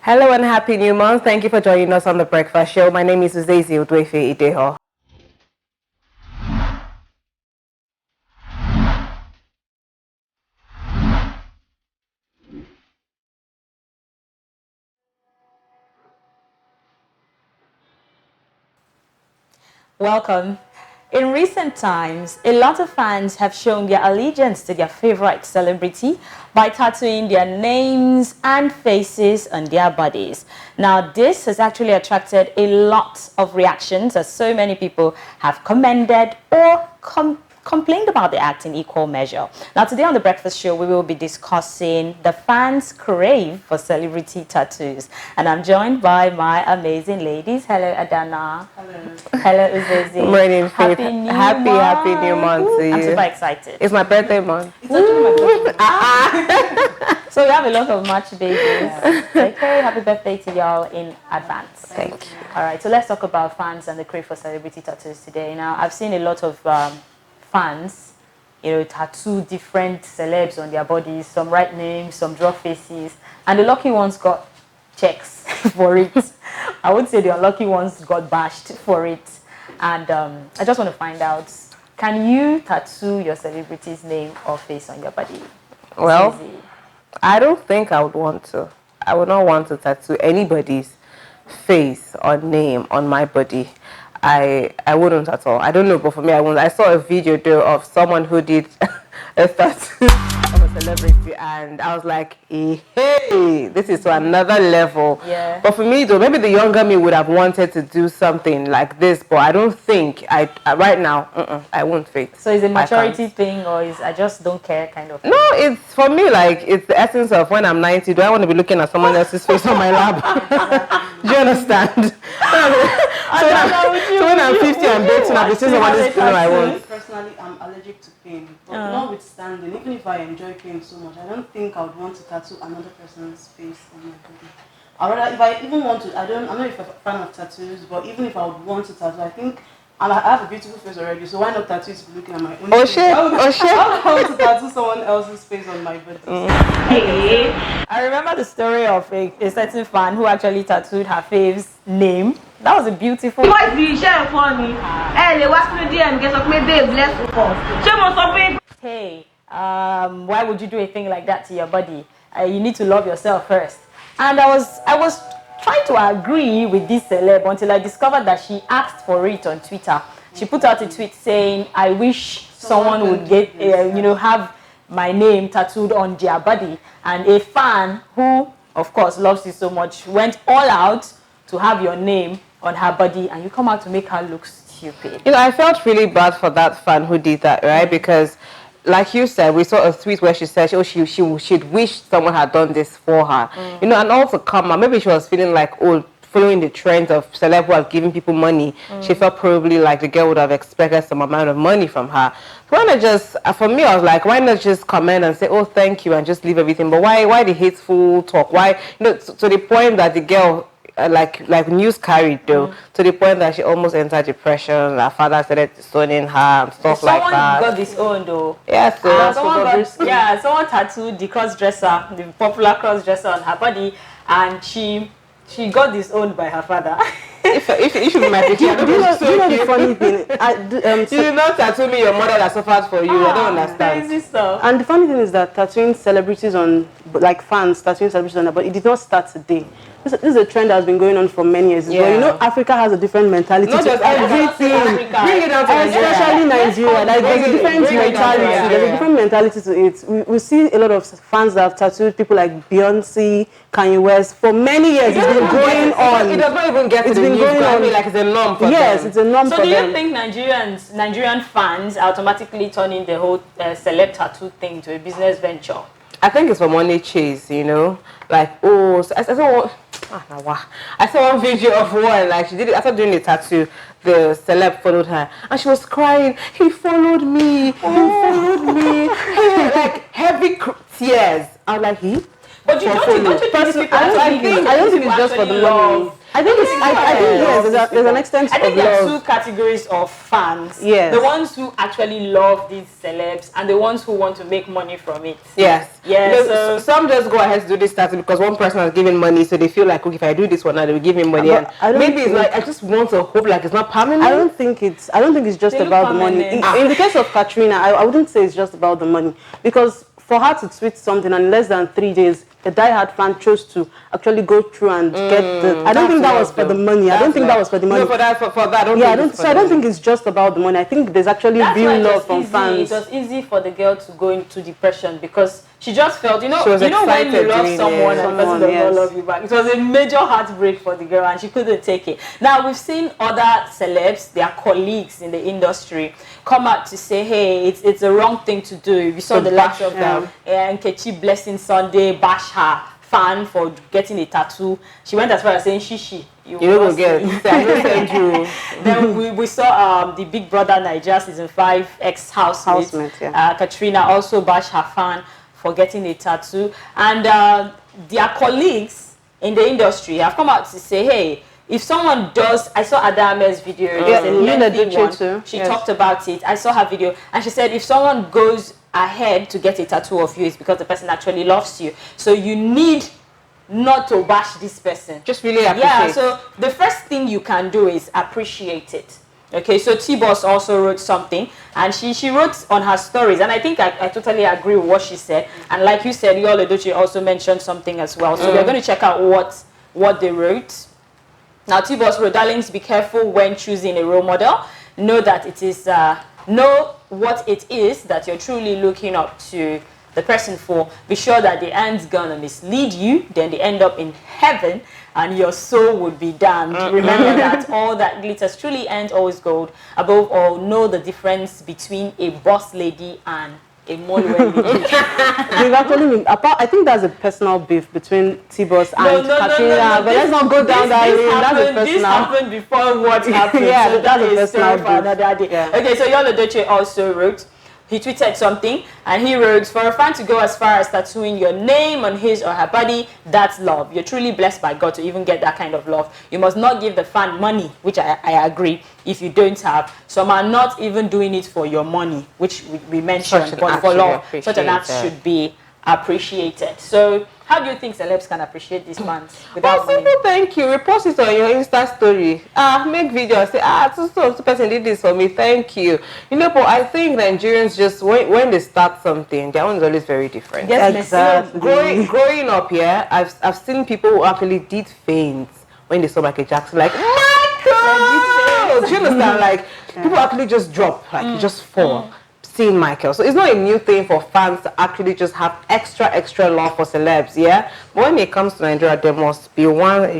Hello and happy new month. Thank you for joining us on the Breakfast Show. My name is Uzezi Udwefe Ideho. Welcome. In recent times, a lot of fans have shown their allegiance to their favorite celebrity by tattooing their names and faces on their bodies. Now, this has actually attracted a lot of reactions as so many people have commended or complained about the act in equal measure. Now, today on The Breakfast Show, we will be discussing the fans' crave for celebrity tattoos. And I'm joined by my amazing ladies. Hello, Adana. Hello. Hello, Uzezi. Good morning, Faith. Happy new Happy new month to you. I'm super excited. It's my birthday month. It's actually my birthday. So we have a lot of March babies. Yeah. Okay, happy birthday to y'all in advance. Thank you. All right, so let's talk about fans and the crave for celebrity tattoos today. Now, I've seen a lot of fans, tattoo different celebs on their bodies. Some write names, some draw faces, and the lucky ones got checks for it. I would say the unlucky ones got bashed for it. And I just want to find out, can you tattoo your celebrity's name or face on your body? Well, I don't think I would want to. I would not want to tattoo anybody's face or name on my body. I wouldn't at all. I don't know, but for me, I wouldn't. I saw a video though of someone who did a tattoo of a celebrity, and I was like, hey, this is to another level. Yeah. But for me though, maybe the younger me would have wanted to do something like this, but I don't think I right now. I won't fake. So is it a maturity thing, or is I just don't care kind of thing? No, it's for me like it's the essence of when I'm 90. Do I want to be looking at someone else's face on my lap? Do you understand? So when I'm 50 and dating, I'll be seeing someone's face I want. Personally, I'm allergic to pain. But notwithstanding, even if I enjoy pain so much, I don't think I would want to tattoo another person's face on my body. I rather, if I even want to, I'm not a fan of tattoos, but even if I would want to tattoo, I think I have a beautiful face already, so why not tattoo it looking at my own face? Shit. I want to tattoo someone else's face on my body. Hey, I remember the story of a certain fan who actually tattooed her fave's name. That was a beautiful. Hey, why would you do a thing like that to your body? You need to love yourself first. And I was trying to agree with this celeb until I discovered that she asked for it on Twitter. She put out a tweet saying, "I wish someone would get, have my name tattooed on their body." And a fan who, of course, loves you so much went all out to have your name on her body, and you come out to make her look stupid. I felt really bad for that fan who did that, right? Because, like you said, we saw a tweet where she said, she'd wish someone had done this for her. And also maybe she was feeling like, following the trends of celeb who have given people money, she felt probably like the girl would have expected some amount of money from her. So why not just, for me, I was like, why not just comment and say, oh, thank you, and just leave everything? But why the hateful talk? Why, to the point that the girl, like news carried though, to the point that she almost entered depression. Her father started disowning her and stuff like that. Someone got disowned though. Yes, someone tattooed the cross-dresser, the popular cross-dresser on her body, and she got disowned by her father. if you be my picture, do you know the funny thing? You did not tattoo me your mother that suffered for you. I don't understand. Crazy stuff. And the funny thing is that tattooing celebrities on, like fans tattooing celebrities on their body, it did not start today. This is a trend that has been going on for many years. Yeah. But Africa has a different mentality Not to just everything. Bring it down to Especially Nigeria. Like there's a different mentality. There's a different mentality to it. We see a lot of fans that have tattooed people like Beyonce, Kanye West for many years. It's been going on. It does not even get to the news. I mean, like it's a norm for them. Yes, it's a norm for them. So do you think Nigerian fans automatically turning the whole celeb tattoo thing to a business venture? I think it's for money chase, like I saw one video of one, like she did it after doing the tattoo. The celeb followed her and she was crying. He followed me. He followed me. Like heavy tears. I was like, he. But don't you think these people I don't think it's just for the love. I think it's, I think yes, there's an extent I think of there are love. two categories of fans. Yes. The ones who actually love these celebs and the ones who want to make money from it. Yes. Yeah, You know, so some just go ahead to do this tattoo because one person has given money, so they feel like, okay, if I do this one now, they will give me money. But And I don't maybe it's think- like, I just want to hope like it's not permanent. I don't think it's just They look about the money. permanent. In the case of Katrina, I wouldn't say it's just about the money, because for her to tweet something and in less than 3 days, a diehard fan chose to actually go through and get the. I don't think that was for the money. I don't think that was for the money. No, for that, I don't Yeah, think I don't think it's just about the money. I think there's actually that's why real it love was from easy. fans. It was easy for the girl to go into depression because she just felt, She was when you excited love doing someone it. and the person does not love you back. It was a major heartbreak for the girl and she couldn't take it. Now we've seen other celebs, their colleagues in the industry, come out to say, hey, it's the wrong thing to do. We saw the likes of Nkechi Blessing Sunday bash her fan for getting a tattoo. She went as far as saying shishi. You don't get it. I'm not saying you. Then we saw the Big Brother Nigeria season 5 ex-housemate Katrina also bash her fan for getting a tattoo, and their colleagues in the industry have come out to say, hey, if someone does, I saw Adame's video, she talked about it. I saw her video and she said if someone goes ahead to get a tattoo of you, it's because the person actually loves you. So you need not to bash this person. Just really appreciate. Yeah, so the first thing you can do is appreciate it. Okay, so T-Boss also wrote something and she wrote on her stories, and I think I totally agree with what she said. And like you said, Yul Edochie also mentioned something as well. So we're going to check out what they wrote. Now T-Boss wrote, darlings, be careful when choosing a role model. Know that it is, know what it is that you're truly looking up to the person for. Be sure that the end's gonna mislead you, then they end up in heaven and your soul would be damned. Remember that all that glitters truly ain't always gold. Above all, know the difference between a boss lady and a Molwell lady. They've actually I think that's a personal beef between T-Boss and Katrina, but let's not go down that lane. That's a personal. This happened before what happened. Yeah, so that's a personal for another day. Yeah. Okay, so Yul Edochie also wrote, he tweeted something and he wrote, for a fan to go as far as tattooing your name on his or her body, that's love. You're truly blessed by God to even get that kind of love. You must not give the fan money, which I agree, if you don't have. Some are not even doing it for your money, which we mentioned, but for love, such an act should be appreciated. So how do you think celebs can appreciate these fans without money? Simple thank you. Repost it on your Insta story. Make videos. Say, so person did this for me. Thank you. You know, but I think Nigerians just when they start something, their own is always very different. Yes, exactly. Growing up here, I've seen people who actually did feints when they saw Michael Jackson, like Michael. Do you understand? Like people actually just drop, like just fall. Seeing Michael. So it's not a new thing for fans to actually just have extra love for celebs, yeah? But when it comes to Nigeria, there must be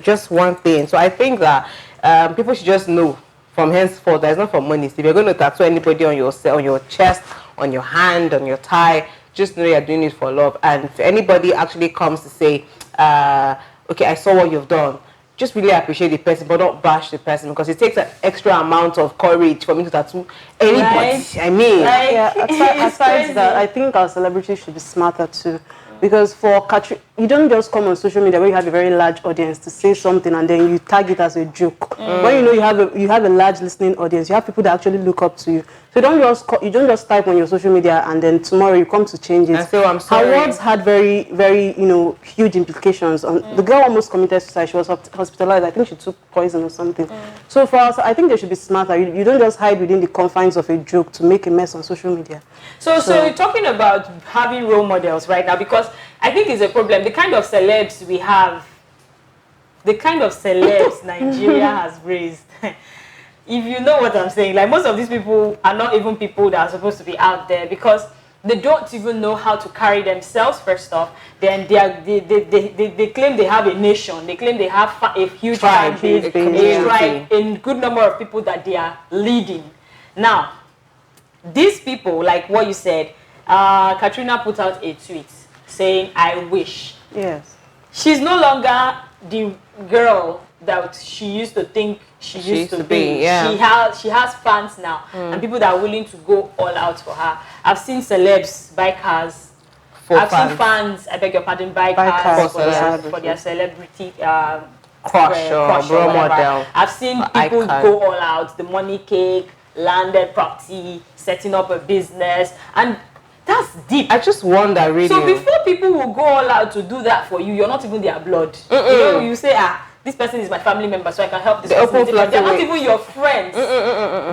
just one thing. So I think that people should just know from henceforth that it's not for money. So if you're going to tattoo anybody on your chest, on your hand, on your thigh, just know you're doing it for love. And if anybody actually comes to say, okay, I saw what you've done, just really appreciate the person, but not bash the person, because it takes an extra amount of courage for me to tattoo anybody. Right. I mean, aside that, I think our celebrities should be smarter too. Because for Katrina, you don't just come on social media where you have a very large audience to say something and then you tag it as a joke. When you know you have a large listening audience, you have people that actually look up to you. So you don't just type on your social media and then tomorrow you come to change it. And say, I'm sorry. Her words had very huge implications. The girl almost committed suicide. She was hospitalized. I think she took poison or something. So for us, I think they should be smarter. You don't just hide within the confines of a joke to make a mess on social media. So you're talking about having role models right now, because I think it's a problem. The kind of celebs we have, the kind of celebs Nigeria has raised. If you know what I'm saying, like most of these people are not even people that are supposed to be out there, because they don't even know how to carry themselves, first off. Then they claim they have a nation. They claim they have a huge fan base, a tribe, a good number of people that they are leading. Now, these people, like what you said, Katrina put out a tweet saying, I wish. Yes. She's no longer the girl that she used to think she used to be. Yeah. She has fans now, and people that are willing to go all out for her. I've seen celebs buy cars. I've seen fans, I beg your pardon, buy cars for their celebrity crush or role model. I've seen people go all out, the money cake, landed property, setting up a business, and that's deep. I just wonder, really. So before people will go all out to do that for you, you're not even their blood. You know, you say, this person is my family member, so I can help this person. They're not even your friends.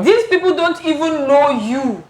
These people don't even know you.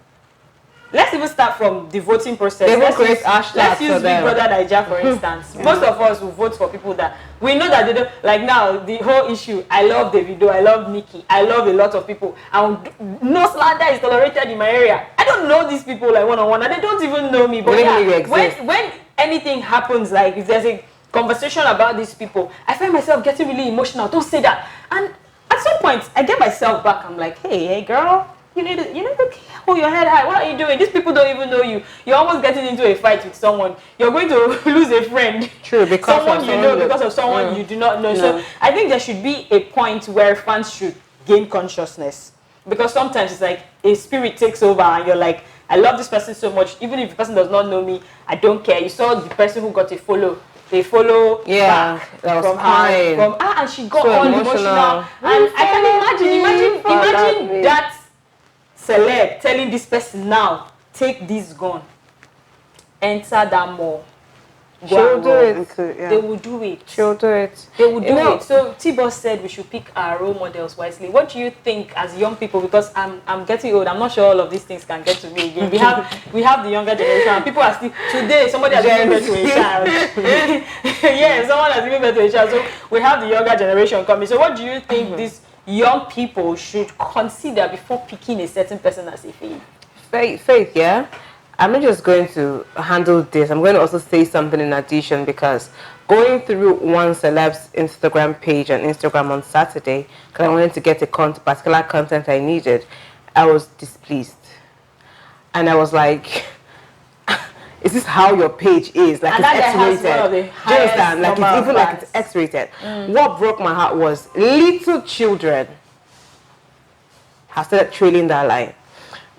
Let's even start from the voting process. Let's use Big Brother Nigeria, for instance. Most of us will vote for people that we know that they don't, like now, the whole issue, I love Davido, I love Nikki, I love a lot of people, and no slander is tolerated in my area. I don't know these people like one-on-one, and they don't even know me. But yeah, when anything happens, like if there's a conversation about these people, I find myself getting really emotional. Don't say that. And at some point, I get myself back. I'm like, hey girl, you need to hold your head high. What are you doing? These people don't even know you. You're almost getting into a fight with someone. You're going to lose a friend. True, because someone you know, because of someone you do not know. No. So I think there should be a point where fans should gain consciousness. Because sometimes it's like a spirit takes over and you're like, I love this person so much. Even if the person does not know me, I don't care. You saw the person who got a follow. They follow back from her. And she got so all emotional. And I can imagine that celeb telling this person now, take this gun, enter that mall. She'll do it. They will do it. She'll do it. They will do it. So T-Boss said we should pick our role models wisely. What do you think as young people? Because I'm getting old. I'm not sure all of these things can get to me again. We have the younger generation. And people are still today. Somebody has given birth to a child. Yeah, someone has given birth to a child. So we have the younger generation coming. So what do you think these young people should consider before picking a certain person as a faith? Faith, yeah. I'm not just going to handle this. I'm going to also say something in addition, because going through one celeb's Instagram page on Instagram on Saturday, because I wanted to get a particular content I needed, I was displeased. And I was like, is this how your page is? Like, it's X-rated. Do you understand? Like, it's even like it's X-rated. What broke my heart was little children have started trailing that line.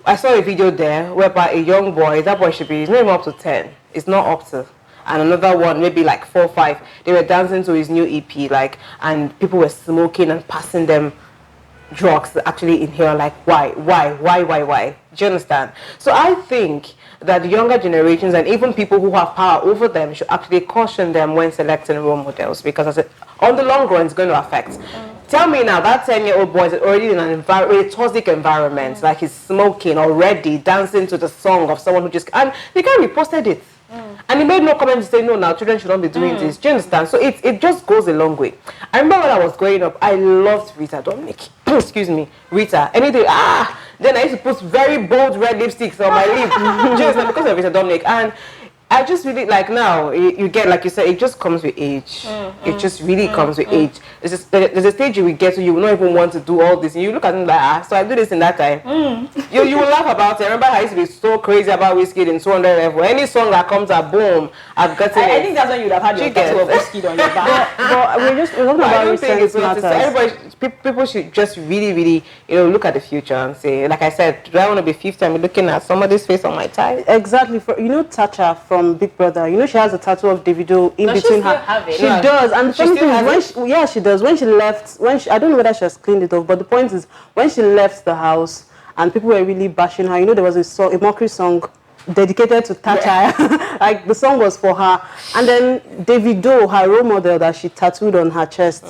I saw a video there whereby a young boy, that boy should be, he's not even up to 10. It's not up to. And another one, maybe like 4 or 5. They were dancing to his new EP, like, and people were smoking and passing them drugs to actually inhale. Like, why? Do you understand? So I think that the younger generations and even people who have power over them should actually caution them when selecting role models, because on the long run, it's going to affect. Tell me now, that 10-year-old boy is already in a toxic environment, like he's smoking already, dancing to the song of someone who just, and the guy reposted it. And he made no comment to say, no, now children should not be doing this. Do you understand? So it just goes a long way. I remember when I was growing up, I loved Rita Dominic. Excuse me, Rita. Anything, then I used to put very bold red lipsticks on my lip. Just because of Rita Dominic. And I just really, like, now, you get, like you said, it just comes with age. It just really comes with age. There's a stage you will get to, you will not even want to do all this. And you look at them like, so I do this in that time. You will laugh about it. I remember I used to be so crazy about whiskey in 200 level. Any song that comes out, boom, I've gotten it. I think that's when you would have had your tattoo of whiskey on your back. But we're talking about recent matters. People should just really, look at the future and say, like I said, do I want to be 50 and be looking at somebody's face on my tie? Exactly. Tasha from Big Brother, she has a tattoo of Davido in between her. She does. And the funny thing is, she does. When she left, I don't know whether she has cleaned it off, but the point is, when she left the house and people were really bashing her, there was a mockery song dedicated to Tatoo. Like, the song was for her. And then Davido, her role model that she tattooed on her chest,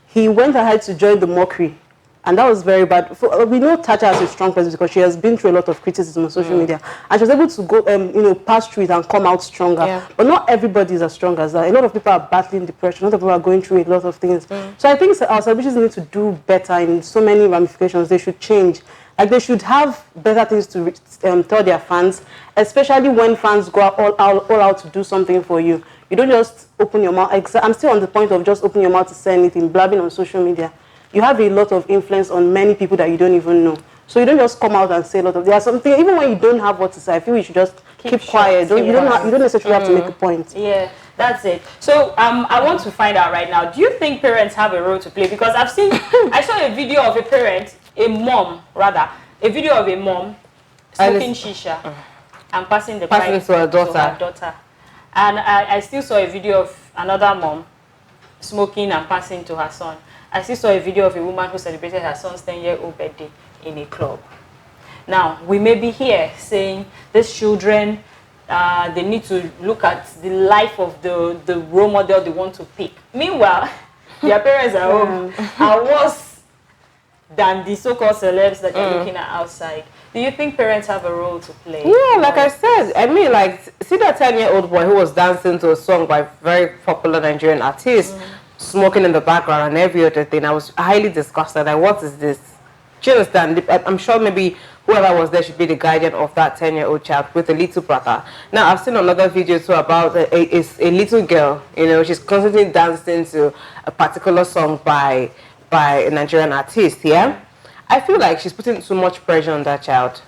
he went ahead to join the mockery. And that was very bad. We know Tatoo has a strong presence because she has been through a lot of criticism on social media. And she was able to go, pass through it and come out stronger. Yeah. But not everybody is as strong as that. A lot of people are battling depression. A lot of people are going through a lot of things. So I think our celebrities need to do better in so many ramifications. They should change. Like, they should have better things to tell their fans, especially when fans go all out to do something for you. You don't just open your mouth. I'm still on the point of just opening your mouth to say anything, blabbing on social media. You have a lot of influence on many people that you don't even know. So you don't just come out and say a lot of, there's something, even when you don't have what to say, I feel you should just keep quiet. You don't necessarily have to make a point. Yeah, that's it. So I want to find out right now, do you think parents have a role to play? Because I saw a video of a parent, a mom smoking shisha and passing the pipe to her daughter. And I still saw a video of another mom smoking and passing to her son. I still saw a video of a woman who celebrated her son's 10-year-old birthday in a club. Now, we may be here saying these children, they need to look at the life of the role model they want to pick. Meanwhile, their parents at home are worse than the so-called celebs that they're looking at outside. Do you think parents have a role to play? Yeah, like I said, I mean, like, see that 10-year-old boy who was dancing to a song by a very popular Nigerian artist, smoking in the background and every other thing. I was highly disgusted. Like, what is this? Do you understand? I'm sure maybe whoever was there should be the guardian of that 10-year-old child with a little brother. Now, I've seen another video too about a little girl, you know, she's constantly dancing to a particular song by a Nigerian artist, yeah? I feel like she's putting too much pressure on that child.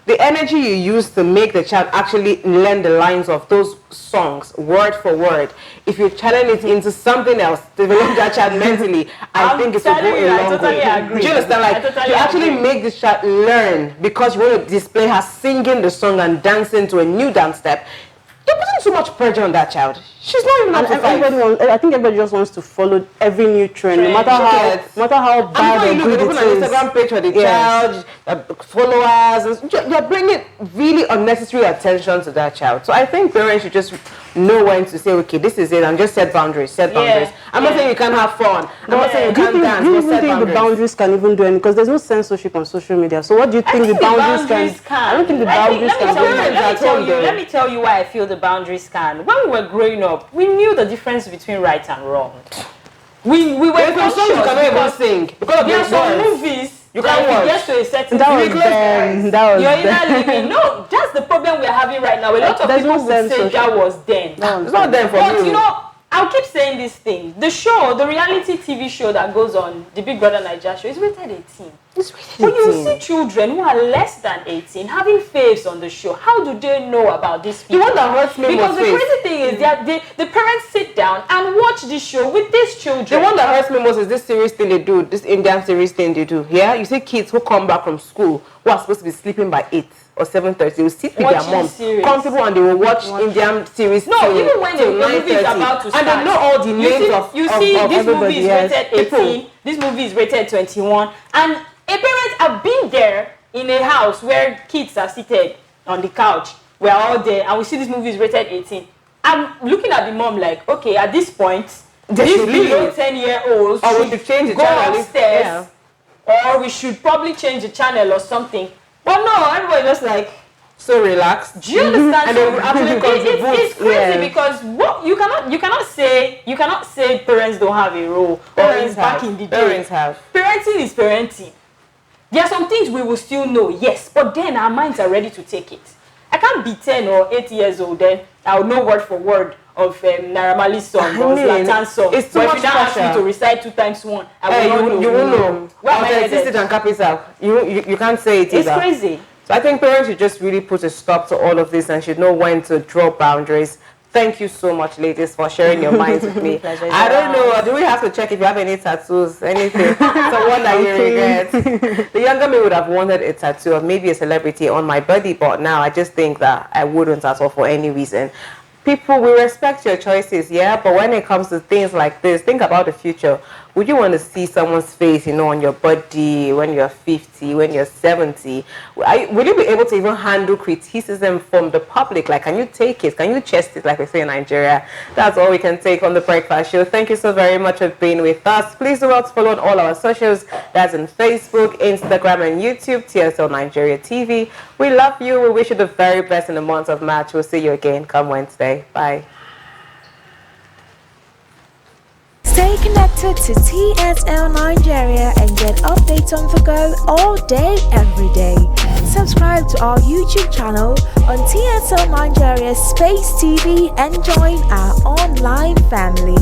The energy you use to make the child actually learn the lines of those songs word for word, if you channel it into something else, develop that child mentally, I think it will go a long way. Agree. Do you understand? Like, you actually make this child learn because you want to display her singing the song and dancing to a new dance step. You're putting too much pressure on that child. She's not even up to 5. I think everybody just wants to follow every new trend, no matter how bad or good it is. An Instagram page for the child, followers, you're bringing really unnecessary attention to that child. So I think parents should just know when to say, okay, this is it, and just set boundaries. Set boundaries. I'm not saying you can't have fun. I'm not saying you can't dance. Do you even think the boundaries can even do anything? Because there's no censorship on social media. So what do you think the boundaries can? I don't think the boundaries can. Let me tell you why I feel the boundaries can. When we were growing up, we knew the difference between right and wrong. We were conscious. You cannot even sing because there are some movies you can't watch. Get to a certain that was you're either living. No, that's the problem we're having right now. A lot of people would say that was then. No, it's not then for me. But you know, I'll keep saying this thing. The show, the reality TV show that goes on, the Big Brother Nigeria show, is rated 18. It's rated 18. When you see children who are less than 18 having faves on the show, how do they know about this people? The one that hurts me because the crazy thing is that the parents sit down and watch this show with these children. The one that hurts me most is this series thing they do, this Indian series thing they do. Yeah, you see kids who come back from school who are supposed to be sleeping by 8 or 7:30. They will sit with their mom, comfortable, and they will watch Indian series. No, even when the movie is about to start, and they know all the names of this movie is rated 18. People. This movie is rated 21, and a parent have been there in a house where kids are seated on the couch. We're all there, and we see this movie is rated 18. I'm looking at the mom like, okay, at this point, these below 10-year-olds should change the go channel upstairs, or we should probably change the channel or something. But no, everybody just like so relaxed. Do you understand? And they will actually contribute. It's crazy because what you cannot say parents don't have a role. Parents back in the day. Parents have. Parenting is parenting. There are some things we will still know, yes, but then our minds are ready to take it. I can't be 10 or 8 years old, then I'll know word for word of Naira Marley's song or Zlatan's song. It's too but much if you now ask me to recite 2 times 1, I will not know. You won't know. Where am I headed? And capital. You can't say it It's either. crazy. So I think parents should just really put a stop to all of this and should know when to draw boundaries. Thank you so much, ladies, for sharing your minds with me. I don't know. Do we have to check if you have any tattoos, anything? Someone that you regret. The younger me would have wanted a tattoo of maybe a celebrity on my body, but now I just think that I wouldn't at all for any reason. People, we respect your choices, yeah, but when it comes to things like this, think about the future. Would you want to see someone's face, you know, on your body when you're 50, when you're 70? Will you be able to even handle criticism from the public? Like, can you take it? Can you chest it, like we say in Nigeria? That's all we can take on The Breakfast Show. Thank you so very much for being with us. Please do not follow on all our socials. That's on Facebook, Instagram, and YouTube, TSL Nigeria TV. We love you. We wish you the very best in the month of March. We'll see you again come Wednesday. Bye. Stay connected to TSL Nigeria and get updates on the go all day, every day. Subscribe to our YouTube channel on TSL Nigeria Space TV and join our online family.